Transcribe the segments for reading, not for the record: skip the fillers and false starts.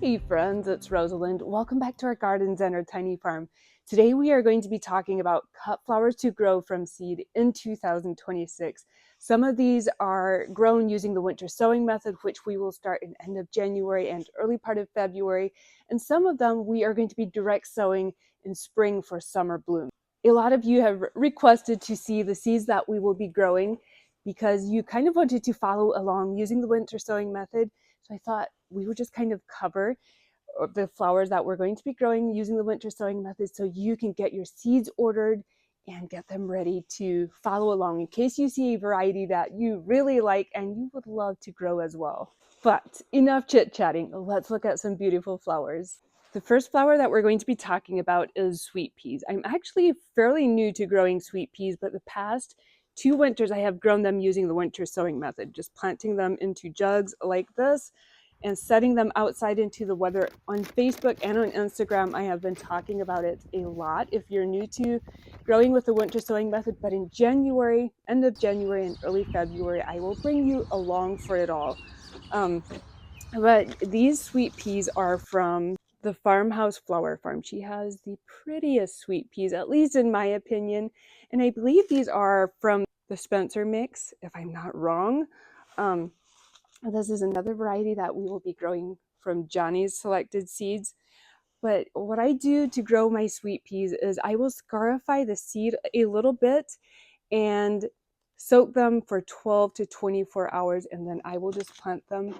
Hey friends, it's Rosalind. Welcome back to our gardens and our tiny farm. Today we are going to be talking about cut flowers to grow from seed in 2026. Some of these are grown using the winter sowing method, which we will start in end of January and early part of February. And some of them we are going to be direct sowing in spring for summer bloom. A lot of you have requested to see the seeds that we will be growing because you kind of wanted to follow along using the winter sowing method. So I thought we would just kind of cover the flowers that we're going to be growing using the winter sowing method so you can get your seeds ordered and get them ready to follow along in case you see a variety that you really like and you would love to grow as well. But enough chit-chatting, let's look at some beautiful flowers. The first flower that we're going to be talking about is sweet peas. I'm actually fairly new to growing sweet peas, but the past 2 winters I have grown them using the winter sowing method, just planting them into jugs like this and setting them outside into the weather. On Facebook and on Instagram, I have been talking about it a lot if you're new to growing with the winter sowing method. But in January, end of January and early February, I will bring you along for it all. But these sweet peas are from the Farmhouse Flower Farm. She has the prettiest sweet peas, at least in my opinion. And I believe these are from the Spencer mix, if I'm not wrong. This is another variety that we will be growing from Johnny's Selected Seeds. But what I do to grow my sweet peas is I will scarify the seed a little bit and soak them for 12 to 24 hours, and then I will just plant them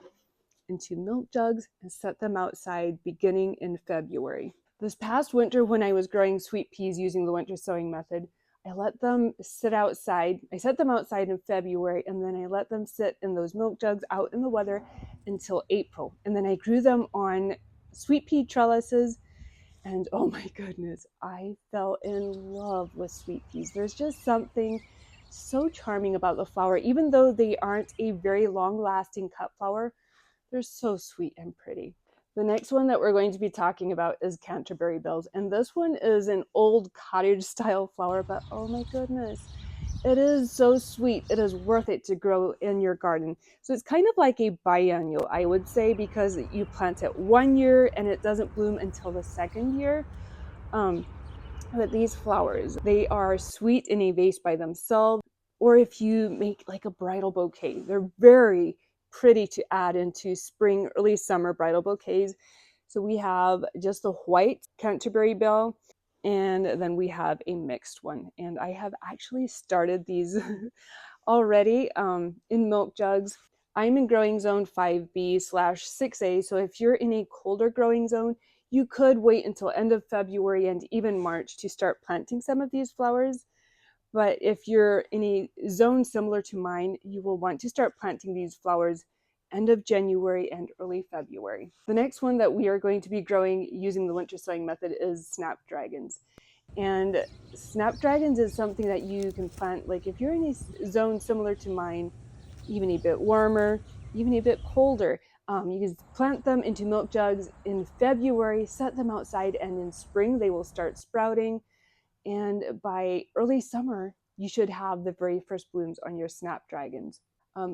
into milk jugs and set them outside beginning in February. This past winter when I was growing sweet peas using the winter sowing method, I let them sit outside. I set them outside in February and then I let them sit in those milk jugs out in the weather until April. And then I grew them on sweet pea trellises and oh my goodness, I fell in love with sweet peas. There's just something so charming about the flower. Even though they aren't a very long-lasting cut flower, they're so sweet and pretty. The next one that we're going to be talking about is Canterbury bells. And this one is an old cottage style flower, but oh my goodness, it is so sweet. It is worth it to grow in your garden. So it's kind of like a biennial, I would say, because you plant it 1 year and it doesn't bloom until the second year. But these flowers, they are sweet in a vase by themselves, or if you make like a bridal bouquet, they're very pretty to add into spring, early summer bridal bouquets. So we have just the white Canterbury bell, and then we have a mixed one. And I have actually started these already in milk jugs. I'm in growing zone 5B/6A, so if you're in a colder growing zone, you could wait until end of February and even March to start planting some of these flowers. But if you're in a zone similar to mine, you will want to start planting these flowers end of January and early February. The next one that we are going to be growing using the winter sowing method is snapdragons. And snapdragons is something that you can plant, like if you're in a zone similar to mine, even a bit warmer, even a bit colder, you can plant them into milk jugs in February, set them outside, and in spring they will start sprouting. And by early summer, you should have the very first blooms on your snapdragons.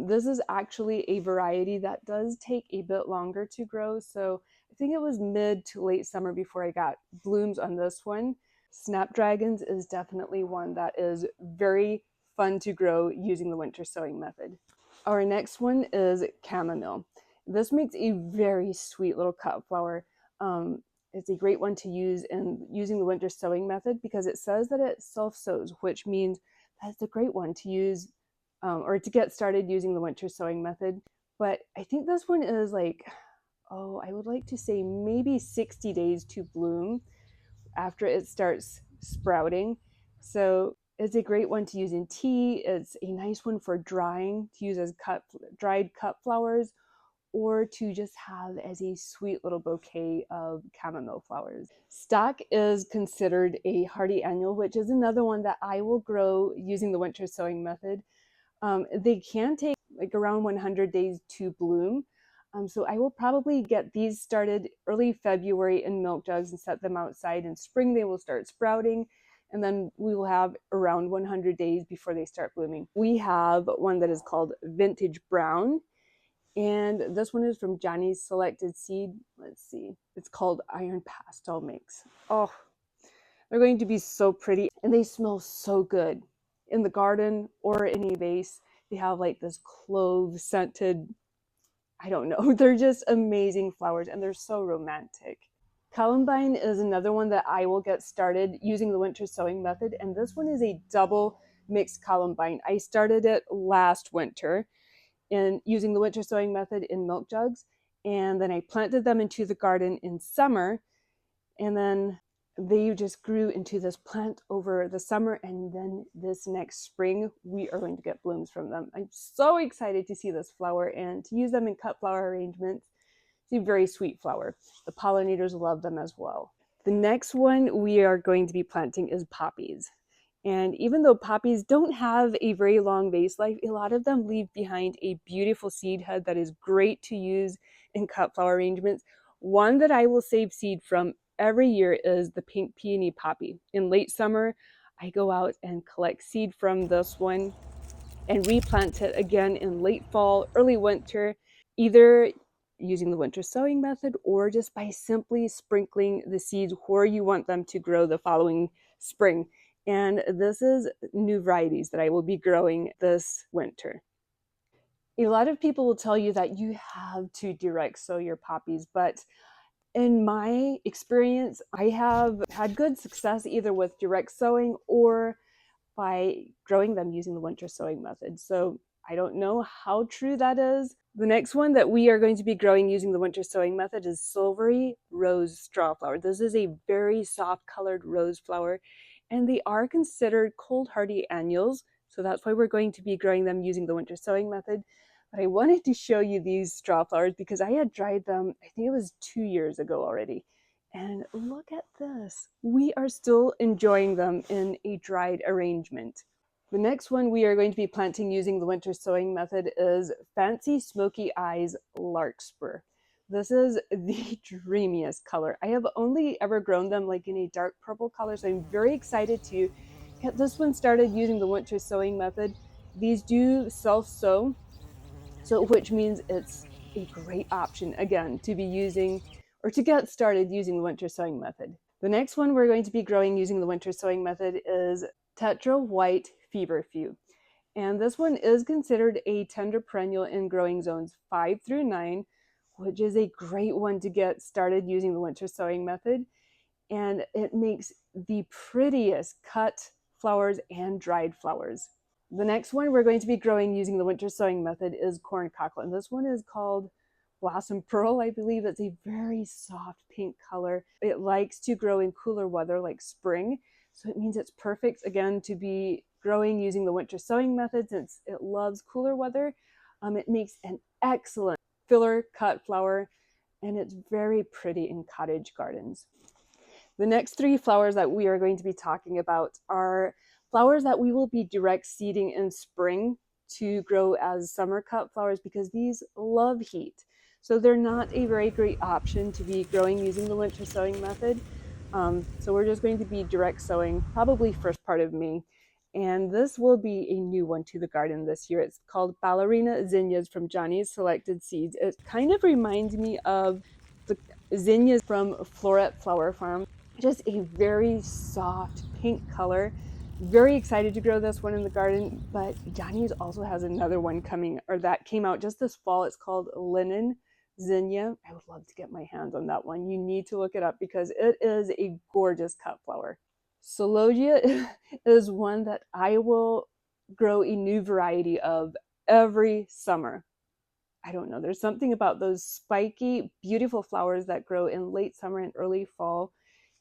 This is actually a variety that does take a bit longer to grow. So I think it was mid to late summer before I got blooms on this one. Snapdragons is definitely one that is very fun to grow using the winter sowing method. Our next one is chamomile. This makes a very sweet little cut flower. It's a great one to use in using the winter sowing method because it says that it self-sows, which means that's a great one to use or to get started using the winter sowing method. But I think this one is like, I would like to say maybe 60 days to bloom after it starts sprouting. So it's a great one to use in tea. It's a nice one for drying, to use as dried cut flowers, or to just have as a sweet little bouquet of chamomile flowers. Stock is considered a hardy annual, which is another one that I will grow using the winter sowing method. They can take like around 100 days to bloom. So I will probably get these started early February in milk jugs and set them outside. In spring, they will start sprouting. And then we will have around 100 days before they start blooming. We have one that is called Vintage Brown. And this one is from Johnny's Selected Seed. Let's see. It's called Iron Pastel Mix. Oh, they're going to be so pretty and they smell so good in the garden or in a vase. They have like this clove scented, I don't know, they're just amazing flowers and they're so romantic. Columbine is another one that I will get started using the winter sowing method, and this one is a double mixed columbine. I started it last winter in using the winter sowing method in milk jugs, and then I planted them into the garden in summer, and then they just grew into this plant over the summer, and then this next spring we are going to get blooms from them. I'm so excited to see this flower and to use them in cut flower arrangements. It's a very sweet flower. The pollinators love them as well. The next one we are going to be planting is poppies. And even though poppies don't have a very long vase life, a lot of them leave behind a beautiful seed head that is great to use in cut flower arrangements. One that I will save seed from every year is the pink peony poppy. In late summer, I go out and collect seed from this one and replant it again in late fall, early winter, either using the winter sowing method or just by simply sprinkling the seeds where you want them to grow the following spring. And this is new varieties that I will be growing this winter. A lot of people will tell you that you have to direct sow your poppies, but in my experience, I have had good success either with direct sowing or by growing them using the winter sowing method. So I don't know how true that is. The next one that we are going to be growing using the winter sowing method is silvery rose strawflower. This is a very soft colored rose flower, and they are considered cold hardy annuals. So that's why we're going to be growing them using the winter sowing method. But I wanted to show you these straw flowers because I had dried them, I think it was 2 years ago already. And look at this. We are still enjoying them in a dried arrangement. The next one we are going to be planting using the winter sowing method is Fancy Smoky Eyes Larkspur. This is the dreamiest color. I have only ever grown them like in a dark purple color, so I'm very excited to get this one started using the winter sowing method. These do self-sow, so which means it's a great option again to be using or to get started using the winter sowing method. The next one we're going to be growing using the winter sowing method is Tetra White Feverfew. And this one is considered a tender perennial in growing zones 5 through 9, which is a great one to get started using the winter sowing method. And it makes the prettiest cut flowers and dried flowers. The next one we're going to be growing using the winter sowing method is corn cockle. And this one is called Blossom Pearl, I believe. It's a very soft pink color. It likes to grow in cooler weather like spring. So it means it's perfect, again, to be growing using the winter sowing method since it loves cooler weather. It makes an excellent filler cut flower, and it's very pretty in cottage gardens. The next three flowers that we are going to be talking about are flowers that we will be direct seeding in spring to grow as summer cut flowers because these love heat. So they're not a very great option to be growing using the winter sowing method. So we're just going to be direct sowing probably first part of May. And this will be a new one to the garden this year. It's called Ballerina Zinnias from Johnny's Selected Seeds. It kind of reminds me of the zinnias from Floret Flower Farm. Just a very soft pink color. Very excited to grow this one in the garden, but Johnny's also has another one coming, or that came out just this fall. It's called Linen Zinnia. I would love to get my hands on that one. You need to look it up because it is a gorgeous cut flower. Celogia is one that I will grow a new variety of every summer. I don't know. There's something about those spiky, beautiful flowers that grow in late summer and early fall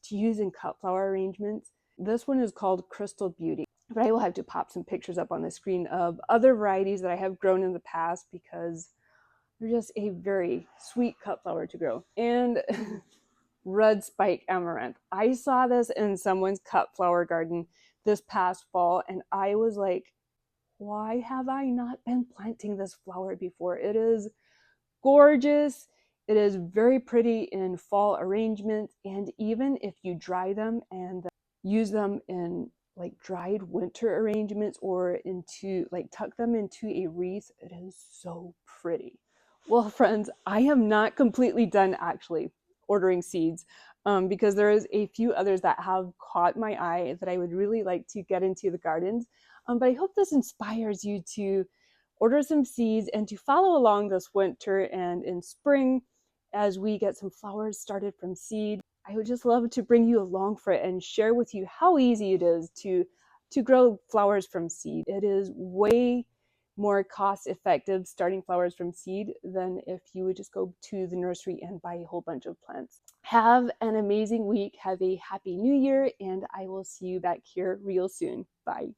to use in cut flower arrangements. This one is called Crystal Beauty, but I will have to pop some pictures up on the screen of other varieties that I have grown in the past because they're just a very sweet cut flower to grow. And red spike amaranth. I saw this in someone's cut flower garden this past fall, and I was like, why have I not been planting this flower before? It is gorgeous. It is very pretty in fall arrangements, and even if you dry them and use them in like dried winter arrangements or into like tuck them into a wreath, it is so pretty. Well, friends, I am not completely done actually ordering seeds because there is a few others that have caught my eye that I would really like to get into the gardens. But I hope this inspires you to order some seeds and to follow along this winter and in spring as we get some flowers started from seed. I would just love to bring you along for it and share with you how easy it is to grow flowers from seed. It is way more cost effective starting flowers from seed than if you would just go to the nursery and buy a whole bunch of plants. Have an amazing week. Have a happy new year, and I will see you back here real soon. Bye.